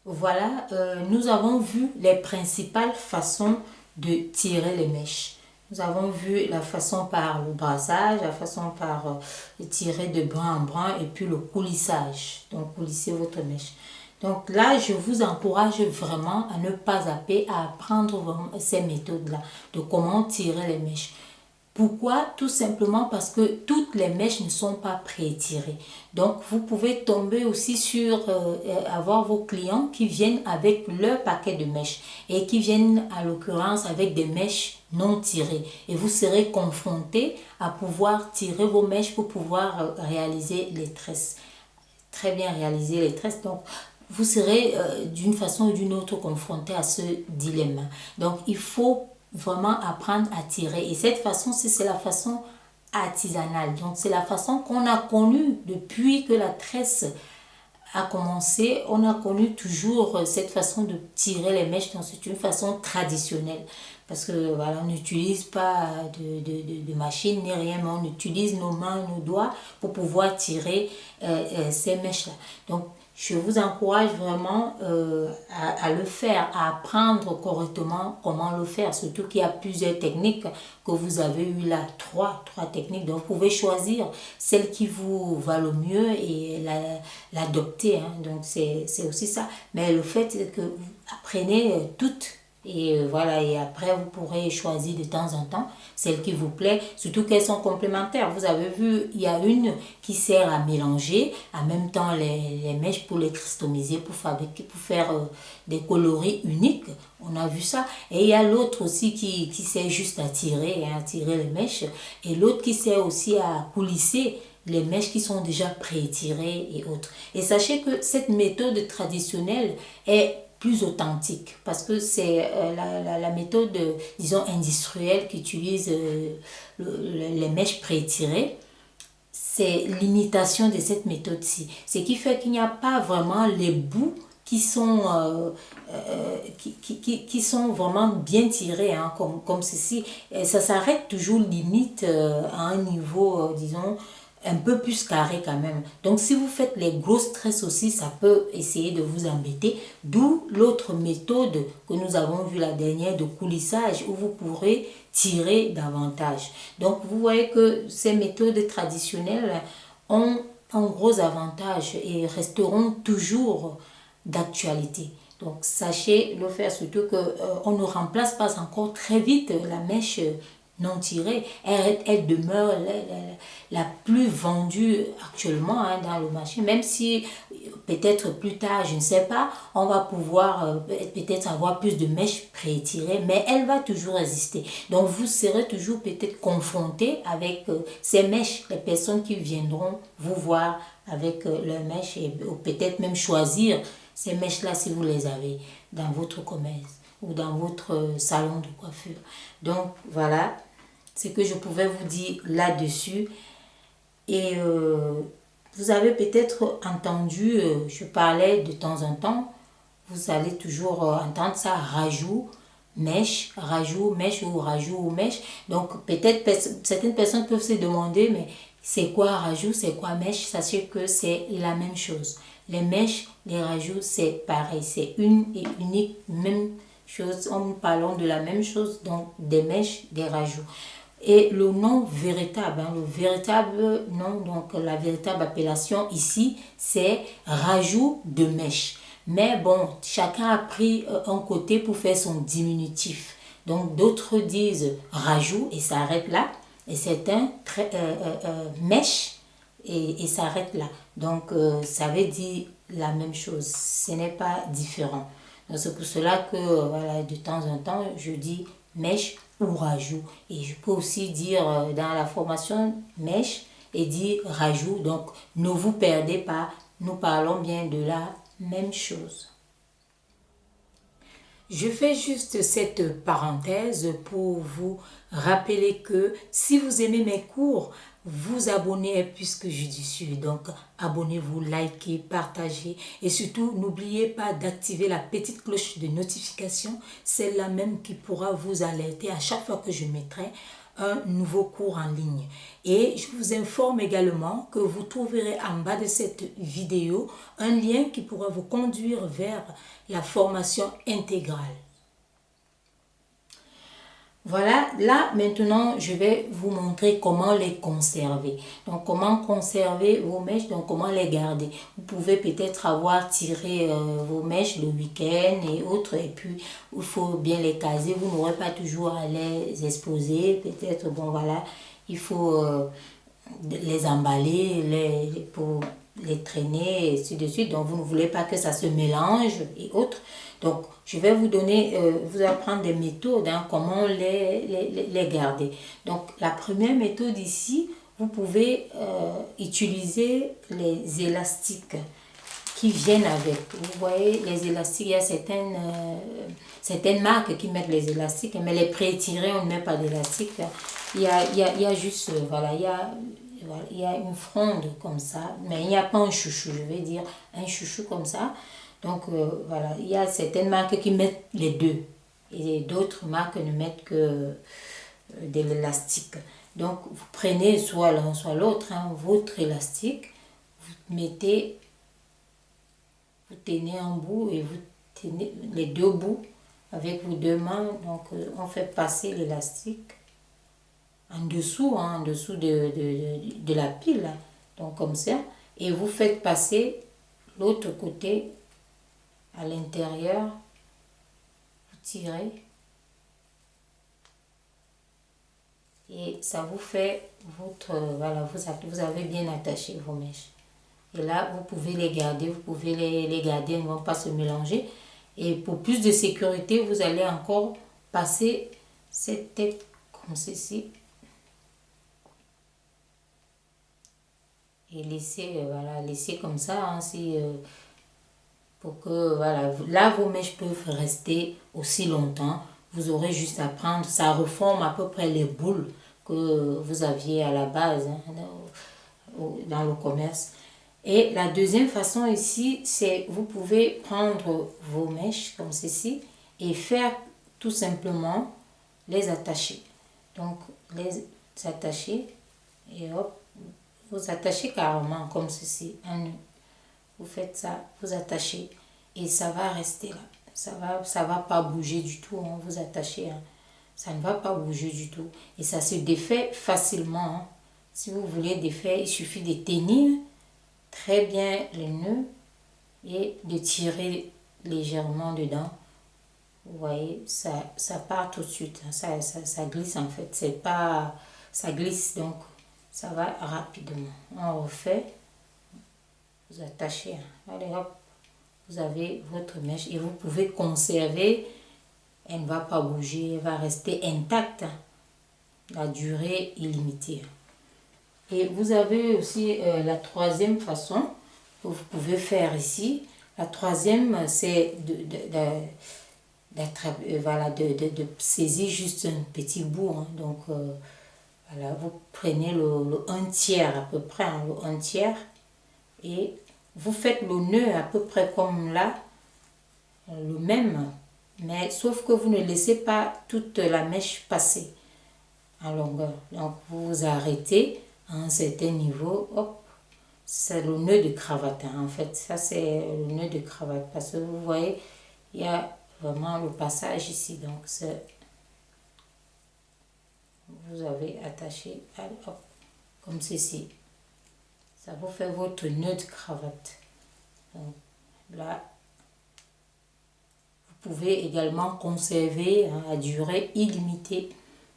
Voilà, nous avons vu les principales façons de tirer les mèches. Nous avons vu la façon par le brassage, la façon par tirer de brin en brin et puis le coulissage. Donc, coulisser votre mèche. Donc là, je vous encourage vraiment à ne pas zapper, à apprendre vraiment ces méthodes-là, de comment tirer les mèches. Pourquoi? Tout simplement parce que toutes les mèches ne sont pas pré-tirées. Donc, vous pouvez tomber aussi sur avoir vos clients qui viennent avec leur paquet de mèches et qui viennent à l'occurrence avec des mèches non tirées. Et vous serez confronté à pouvoir tirer vos mèches pour pouvoir réaliser les tresses. Très bien réaliser les tresses. Donc, vous serez d'une façon ou d'une autre confronté à ce dilemme. Donc, il faut vraiment apprendre à tirer. Et cette façon, c'est la façon artisanale. Donc, c'est la façon qu'on a connue depuis que la tresse a commencé. On a connu toujours cette façon de tirer les mèches. Donc, c'est une façon traditionnelle. Parce que voilà, on n'utilise pas de machine ni rien, mais on utilise nos mains, nos doigts pour pouvoir tirer ces mèches-là. Donc, je vous encourage vraiment à le faire, à apprendre correctement comment le faire. Surtout qu'il y a plusieurs techniques que vous avez eu là, trois techniques. Donc, vous pouvez choisir celle qui vous va le mieux et l'adopter. Hein. Donc, c'est aussi ça. Mais le fait que vous apprenez toutes et voilà, et après vous pourrez choisir de temps en temps celle qui vous plaît, surtout qu'elles sont complémentaires. Vous avez vu, il y a une qui sert à mélanger en même temps les mèches pour les customiser, pour fabriquer, pour faire des coloris uniques. On a vu ça. Et il y a l'autre aussi qui sert juste à tirer, hein, à tirer les mèches. Et l'autre qui sert aussi à coulisser les mèches qui sont déjà pré-tirées et autres. Et sachez que cette méthode traditionnelle est plus authentique parce que c'est la méthode, disons, industrielle qui utilise les mèches pré-tirées. C'est l'imitation de cette méthode-ci. Ce qui fait qu'il n'y a pas vraiment les bouts qui sont, qui sont vraiment bien tirés, hein, comme ceci. Et ça s'arrête toujours limite à un niveau, disons, un peu plus carré quand même. Donc si vous faites les grosses tresses aussi, ça peut essayer de vous embêter. D'où l'autre méthode que nous avons vue la dernière de coulissage où vous pourrez tirer davantage. Donc vous voyez que ces méthodes traditionnelles ont un gros avantage et resteront toujours d'actualité. Donc sachez le faire, surtout qu'on ne remplace pas encore très vite la mèche non tirée. Elle demeure la plus vendue actuellement, hein, dans le marché, même si peut-être plus tard, je ne sais pas, on va pouvoir peut-être avoir plus de mèches pré-tirées, mais elle va toujours exister. Donc vous serez toujours peut-être confronté avec ces mèches, les personnes qui viendront vous voir avec leurs mèches et peut-être même choisir ces mèches-là si vous les avez dans votre commerce ou dans votre salon de coiffure. Donc voilà ce que je pouvais vous dire là-dessus. Et vous avez peut-être entendu, je parlais de temps en temps, vous allez toujours entendre ça, rajout, mèche ou rajout ou mèche. Donc peut-être certaines personnes peuvent se demander, mais c'est quoi rajout, c'est quoi mèche? Sachez que c'est la même chose. Les mèches, les rajouts, c'est pareil, c'est une et unique même chose. En parlant de la même chose, donc des mèches, des rajouts. Et le nom véritable, hein, le véritable nom, donc la véritable appellation ici, c'est rajout de mèche. Mais bon, chacun a pris un côté pour faire son diminutif. Donc d'autres disent rajout et ça arrête là. Et certains mèche et s'arrête là. Donc ça veut dire la même chose. Ce n'est pas différent. Donc c'est pour cela que voilà, de temps en temps, je dis mèche ou rajout. Et je peux aussi dire dans la formation mèche et dire rajout. Donc ne vous perdez pas, nous parlons bien de la même chose. Je fais juste cette parenthèse pour vous rappeler que si vous aimez mes cours, vous abonnez est plus que judicieux. Donc, abonnez-vous, likez, partagez et surtout, n'oubliez pas d'activer la petite cloche de notification, celle-là même qui pourra vous alerter à chaque fois que je mettrai un nouveau cours en ligne. Et je vous informe également que vous trouverez en bas de cette vidéo un lien qui pourra vous conduire vers la formation intégrale. Voilà, là maintenant je vais vous montrer comment les conserver. Donc comment conserver vos mèches, donc comment les garder. Vous pouvez peut-être avoir tiré vos mèches le week-end et autres, et puis il faut bien les caser. Vous n'aurez pas toujours à les exposer, peut-être, bon voilà, il faut les emballer, pour les traîner, et ainsi de suite. Donc vous ne voulez pas que ça se mélange et autres. Donc, je vais vous donner, vous apprendre des méthodes, comment les garder. Donc, la première méthode ici, vous pouvez utiliser les élastiques qui viennent avec. Vous voyez, les élastiques, il y a certaines marques qui mettent les élastiques, mais les pré-tirés, on ne met pas d'élastique. Il y a juste, voilà, il y a une fronde comme ça, mais il n'y a pas un chouchou, je vais dire, un chouchou comme ça. Donc voilà, il y a certaines marques qui mettent les deux et d'autres marques ne mettent que de l'élastique. Donc vous prenez soit l'un soit l'autre, votre élastique, vous mettez, vous tenez un bout et vous tenez les deux bouts avec vos deux mains. Donc on fait passer l'élastique en dessous de la pile, donc comme ça, et vous faites passer l'autre côté à l'intérieur, vous tirez et ça vous fait votre, voilà, vous avez bien attaché vos mèches. Et là, vous pouvez les garder, elles ne vont pas se mélanger. Et pour plus de sécurité, vous allez encore passer cette tête comme ceci. Et laisser, voilà, laisser comme ça, pour que, voilà, là vos mèches peuvent rester aussi longtemps. Vous aurez juste à prendre, ça reforme à peu près les boules que vous aviez à la base dans le commerce. Et la deuxième façon ici, c'est vous pouvez prendre vos mèches comme ceci et faire tout simplement les attacher. Donc les attacher et hop, vous attachez carrément comme ceci, un nœud. Vous faites ça, vous attachez et ça va rester là. Ça va pas bouger du tout, vous attachez. Ça ne va pas bouger du tout. Et ça se défait facilement. Si vous voulez défaire, il suffit de tenir très bien le nœud et de tirer légèrement dedans. Vous voyez, ça part tout de suite. Ça glisse en fait. C'est pas, ça glisse donc ça va rapidement. On refait. Vous attachez, allez hop, vous avez votre mèche et vous pouvez conserver, elle ne va pas bouger, elle va rester intacte, la durée illimitée. Et vous avez aussi la troisième façon que vous pouvez faire ici. La troisième, c'est de saisir juste un petit bout. Donc voilà, vous prenez le 1/3 à peu près, le 1/3. Et vous faites le nœud à peu près comme là, le même, mais sauf que vous ne laissez pas toute la mèche passer en longueur. Donc vous vous arrêtez à un certain niveau, hop, c'est le nœud de cravate. En fait, ça c'est le nœud de cravate parce que vous voyez, il y a vraiment le passage ici. Donc c'est, vous avez attaché, hop, comme ceci. Ça vous fait votre nœud de cravate. Donc là, vous pouvez également conserver à durée illimitée.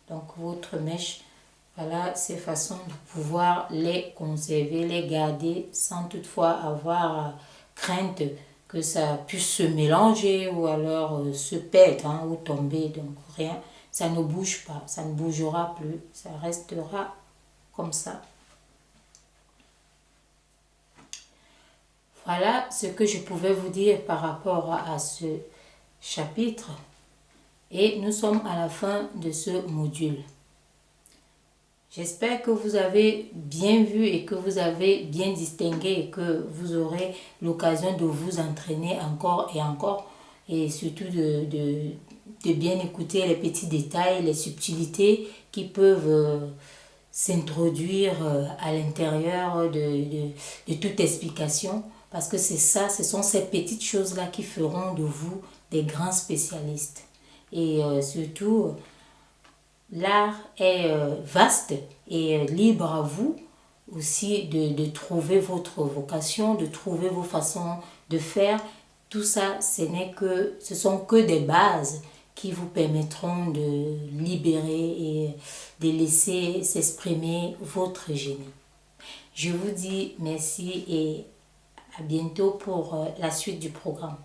Donc votre mèche, voilà ces façons de pouvoir les conserver, les garder sans toutefois avoir crainte que ça puisse se mélanger ou alors se perdre ou tomber. Donc rien, ça ne bouge pas, ça ne bougera plus, ça restera comme ça. Voilà ce que je pouvais vous dire par rapport à ce chapitre. Et nous sommes à la fin de ce module. J'espère que vous avez bien vu et que vous avez bien distingué et que vous aurez l'occasion de vous entraîner encore et encore et surtout de bien écouter les petits détails, les subtilités qui peuvent s'introduire à l'intérieur de toute explication, parce que c'est ça, ce sont ces petites choses-là qui feront de vous des grands spécialistes. Et surtout, l'art est vaste et libre à vous aussi de trouver votre vocation, de trouver vos façons de faire. Tout ça, ce sont que des bases qui vous permettront de libérer et de laisser s'exprimer votre génie. Je vous dis merci et à bientôt pour la suite du programme.